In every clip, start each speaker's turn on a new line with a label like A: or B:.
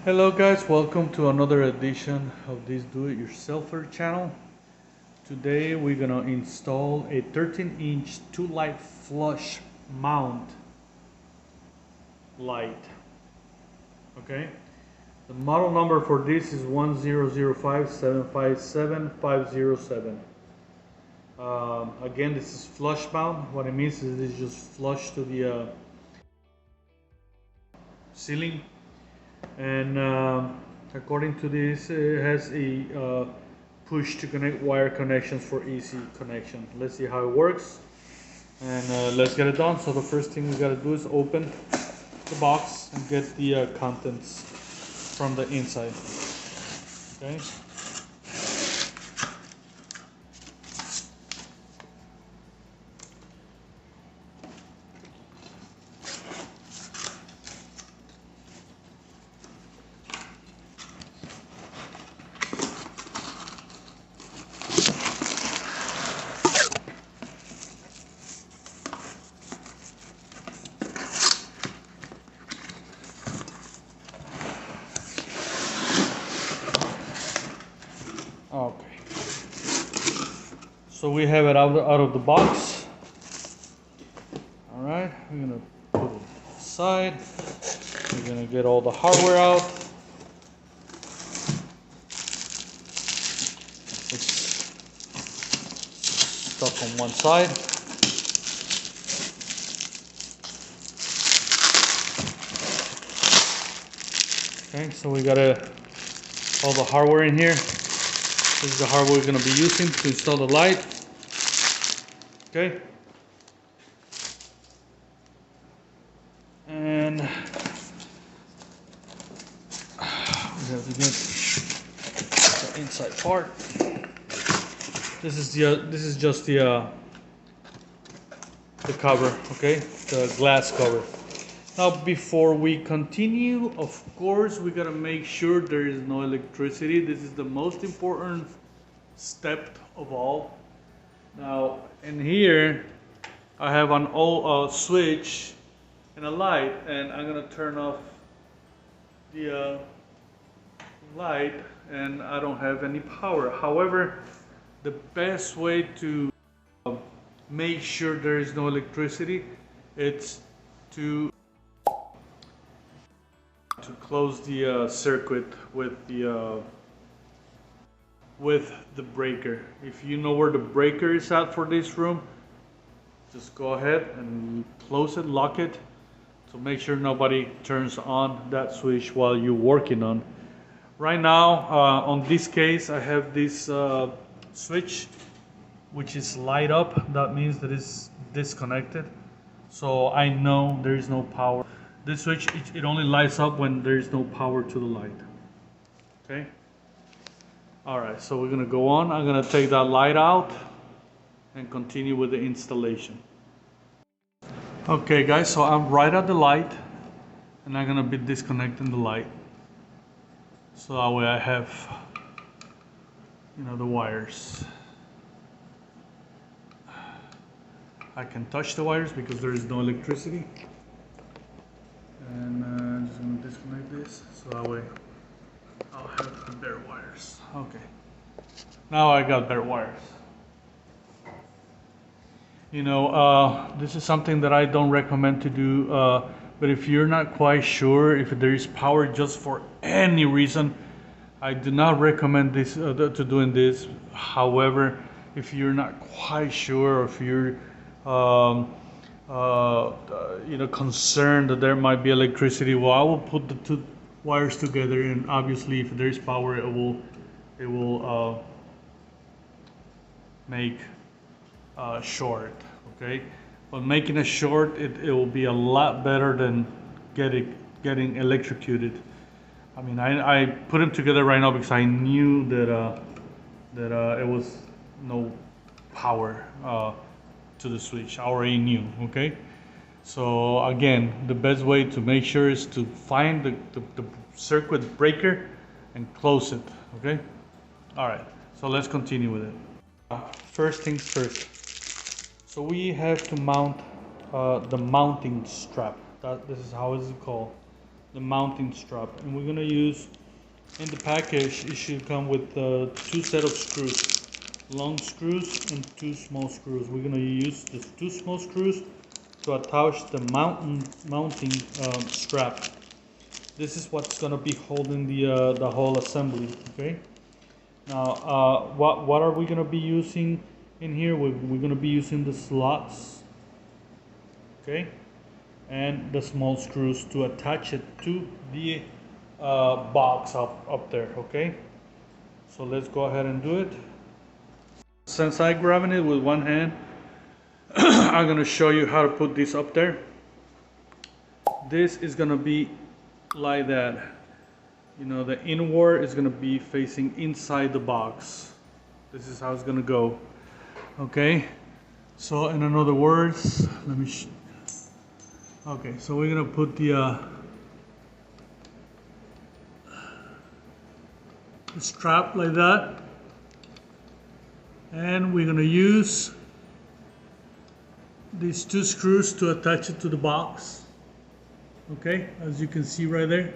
A: Hello guys, welcome to another edition of this do-it-yourselfer channel. Today we're gonna install a 13-inch 2-light flush mount light. Okay, the model number for this is 1005757 again, this is flush mount. What it means is it's just flush to the ceiling. And according to this, it has a push to connect wire connections for easy connection. Let's see how it works, and let's get it done. So the first thing we got to do is open the box and get the contents from the inside. Okay. Okay, so we have it out of the box. All right, we're gonna put it aside. We're gonna get all the hardware out. It's stuck on one side. Okay, so we got all the hardware in here. This is the hardware we're going to be using to install the light. Okay. And we have to get the inside part. This is just the cover, okay? The glass cover. Now, before we continue, of course, we gotta make sure there is no electricity. This is the most important step of all. Now, in here, I have an old switch and a light, and I'm gonna turn off the light, and I don't have any power. However, the best way to make sure there is no electricity, it's to close the circuit with the breaker. If you know where the breaker is at for this room, just go ahead and close it, lock it, to make sure nobody turns on that switch while you're working on. Right now, on this case, I have this switch, which is light up. That means that it's disconnected. So I know there is no power. This switch, it only lights up when there is no power to the light. Okay? Alright, so we're going to go on. I'm going to take that light out and continue with the installation. Okay guys, so I'm right at the light, and I'm going to be disconnecting the light. So that way I have, the wires. I can touch the wires because there is no electricity. And I'm just going to disconnect this, so that way I'll have the bare wires. Okay, now I got bare wires. This is something that I don't recommend to do, but if you're not quite sure if there is power just for any reason, I do not recommend this to doing this. However, if you're not quite sure, or if you're concerned that there might be electricity, well, I will put the two wires together, and obviously if there is power, it will make short. Okay, but making a short, it will be a lot better than getting electrocuted. I mean, I put them together right now because I knew that it was no power to the switch. I already knew. Okay, so again, the best way to make sure is to find the circuit breaker and close it. Okay, all right, so let's continue with it. First things first, so we have to mount the mounting strap. This is how it's called. the mounting strap. And we're gonna use, in the package, it should come with 2 set of screws, long screws and 2 small screws. We're gonna use the 2 small screws to attach the mounting strap. This is what's gonna be holding the whole assembly. Okay. Now, what are we gonna be using in here? We're gonna be using the slots. Okay. And the small screws to attach it to the box up there. Okay, so let's go ahead and do it. Since I'm grabbing it with one hand, I'm gonna show you how to put this up there. This is gonna be like that. You know, the inward is gonna be facing inside the box. This is how it's gonna go. Okay, so in other words, let me okay, so we're gonna put the strap like that, and we're gonna use these 2 screws to attach it to the box. Okay, as you can see right there,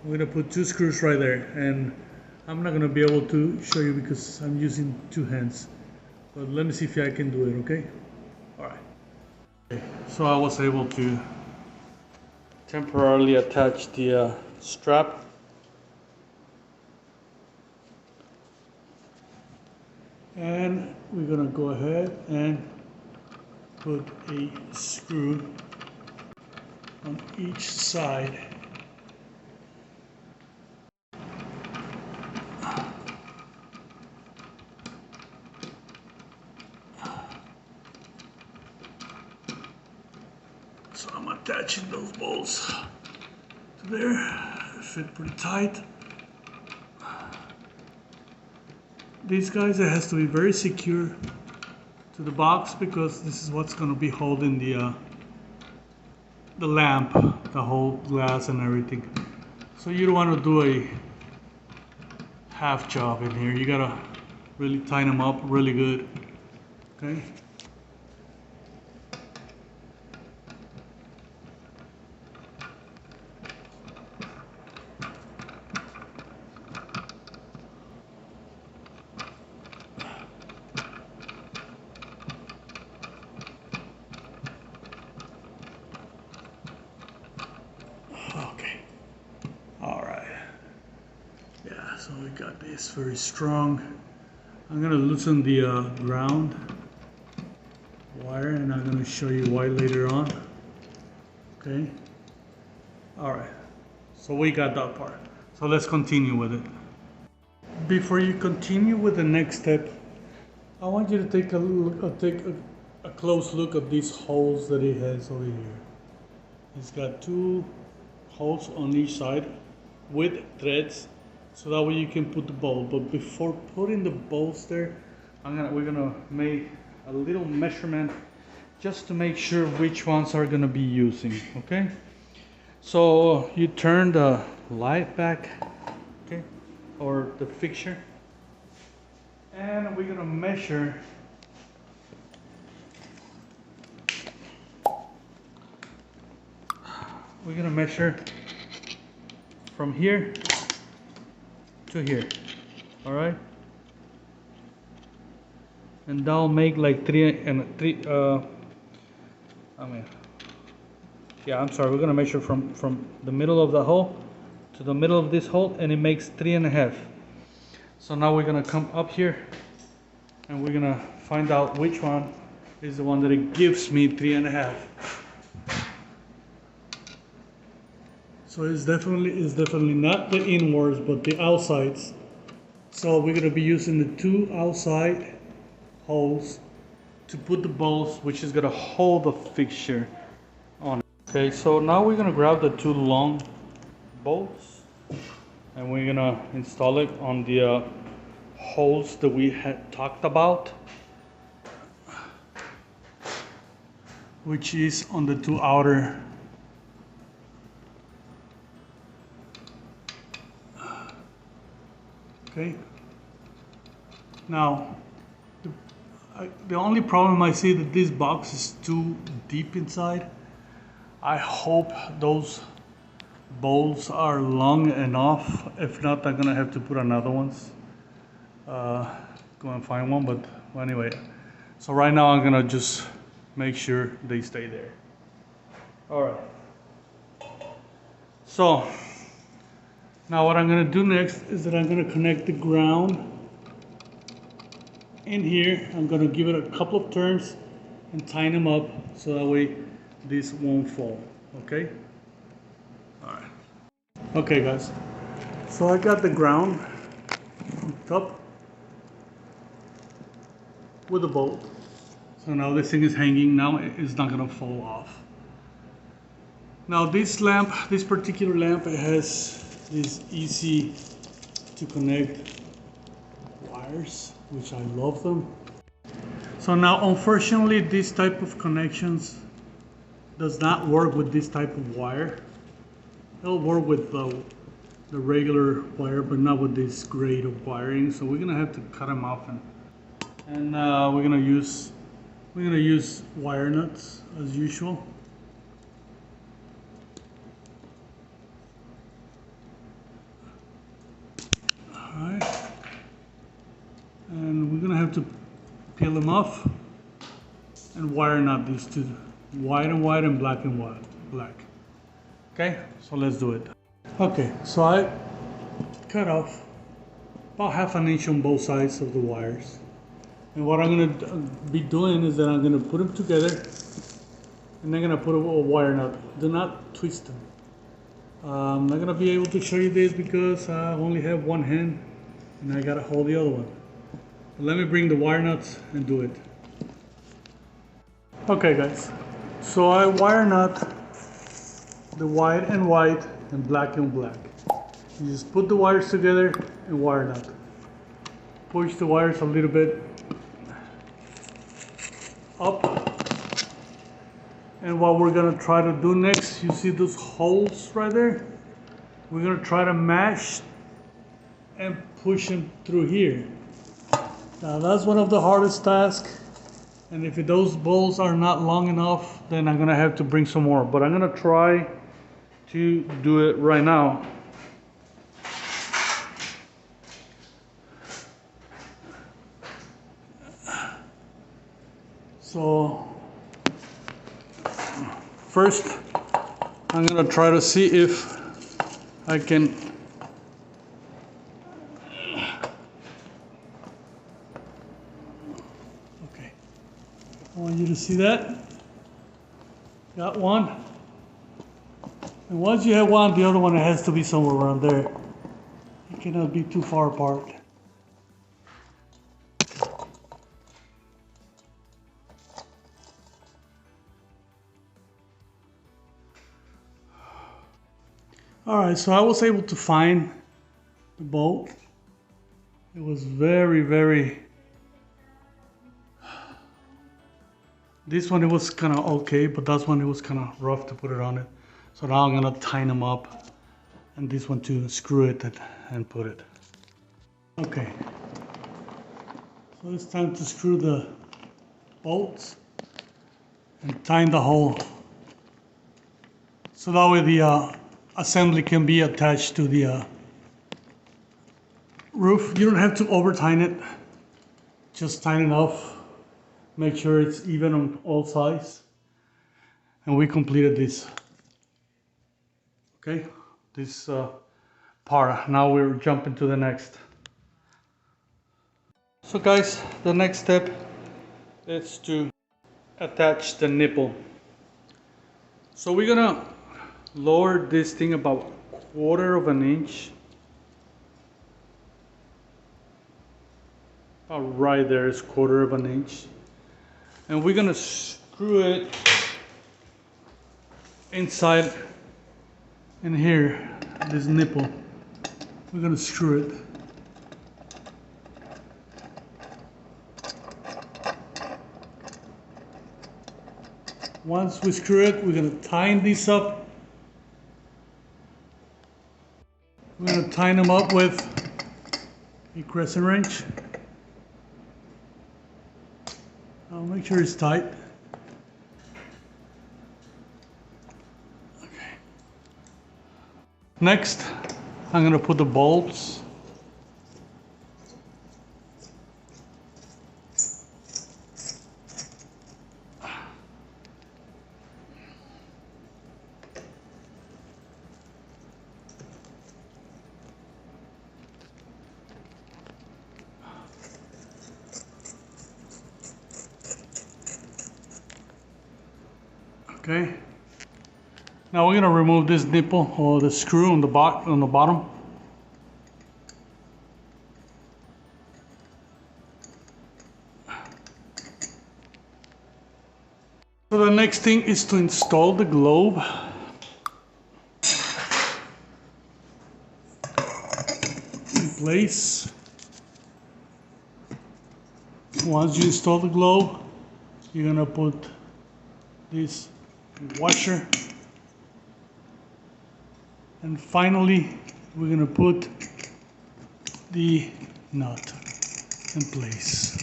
A: we're gonna put 2 screws right there, and I'm not gonna be able to show you because I'm using 2 hands, but let me see if I can do it. Okay, all right. Okay. So I was able to temporarily attach the strap. And we're gonna go ahead and put a screw on each side. So I'm attaching those bolts to there. Fit pretty tight. These guys, it has to be very secure to the box because this is what's going to be holding the lamp, the whole glass and everything. So you don't want to do a half job in here. You gotta really tighten them up really good. Okay. Okay. All right. Yeah, so we got this very strong. I'm gonna loosen the ground wire, and I'm gonna show you why later on. Okay. All right. So we got that part. So let's continue with it. Before you continue with the next step, I want you to take a look, a close look at these holes that it has over here. It's got 2 holes on each side with threads, so that way you can put the bolt. But before putting the bolts there, we're gonna make a little measurement just to make sure which ones are gonna be using. Okay, so you turn the light back, okay, or the fixture, and we're gonna measure from here to here. All right, and that'll make like 3 and 3. I'm sorry. We're gonna measure from the middle of the hole to the middle of this hole, and it makes 3.5. So now we're gonna come up here, and we're gonna find out which one is the one that it gives me 3.5. So it's definitely not the inwards, but the outsides. So we're gonna be using the 2 outside holes to put the bolts, which is gonna hold the fixture on it. Okay, so now we're gonna grab the 2 long bolts, and we're gonna install it on the holes that we had talked about, which is on the 2 outer. Okay. Now, the only problem I see that this box is too deep inside. I hope those bolts are long enough. If not, I'm gonna have to put another ones. Go and find one, but anyway. So right now I'm gonna just make sure they stay there. All right. So now what I'm gonna do next is that I'm gonna connect the ground in here. I'm gonna give it a couple of turns and tighten them up so that way this won't fall. Okay. All right. Okay, guys. So I got the ground hooked up with a bolt. So now this thing is hanging. Now it's not gonna fall off. Now this lamp, this particular lamp, it has these easy to connect wires, which I love them. So now unfortunately this type of connections does not work with this type of wire. It'll work with the regular wire, but not with this grade of wiring. So we're gonna have to cut them off, and we're gonna use wire nuts as usual. All right, and we're gonna have to peel them off and wire nut these two, white and white and black and white, black. Okay, so let's do it. Okay, so I cut off about 1/2 inch on both sides of the wires. And what I'm gonna be doing is that I'm gonna put them together and I'm gonna put a wire nut. Do not twist them. I'm not gonna be able to show you this because I only have one hand and I gotta hold the other one. But let me bring the wire nuts and do it. Okay guys, so I wire nut the white and white and black and black. You just put the wires together and wire nut. Push the wires a little bit up. And what we're gonna try to do next, you see those holes right there? We're gonna try to mash and push them through here. Now that's one of the hardest tasks. And if those bolts are not long enough, then I'm gonna have to bring some more. But I'm gonna try to do it right now. So first, I'm gonna try to see if I can okay. I want you to see that. Got one. And once you have one, the other one has to be somewhere around there. It cannot be too far apart. Alright, so I was able to find the bolt. It was very... This one it was kind of okay, but that one it was kind of rough to put it on it. So now I'm gonna tighten them up, and this one to screw it and put it. Okay, so it's time to screw the bolts and tighten the hole, so that way the assembly can be attached to the roof. You don't have to over tighten it, just tighten enough, make sure it's even on all sides, and we completed this. Okay, this part. Now we're jumping to the next. So guys, the next step is to attach the nipple. So we're gonna lower this thing about 1/4 inch. About right there is 1/4 inch. And we're gonna screw it inside in here, this nipple. We're gonna screw it. Once we screw it, we're gonna tighten these up. We're gonna tighten them up with a crescent wrench. I'll make sure it's tight. Next, I'm gonna put the bulbs. Okay. Now we're gonna remove this nipple or the screw on the bottom. So the next thing is to install the globe. In place. Once you install the globe, you're gonna put this washer, and finally we're gonna put the nut in place.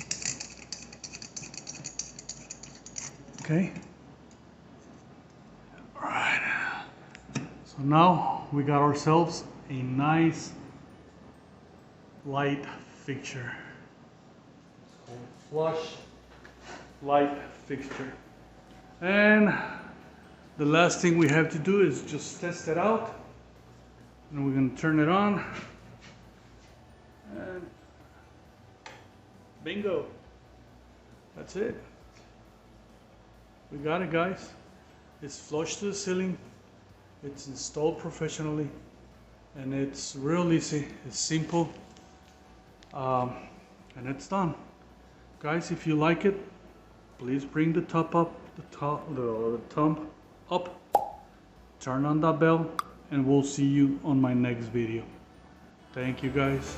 A: Okay. All right. So now we got ourselves a nice light fixture. It's called flush light fixture. And the last thing we have to do is just test it out. And we're going to turn it on. And bingo. That's it. We got it, guys. It's flush to the ceiling. It's installed professionally. And it's real easy. It's simple. And it's done. Guys, if you like it, please bring the thumb up, turn on that bell, and we'll see you on my next video. Thank you, guys.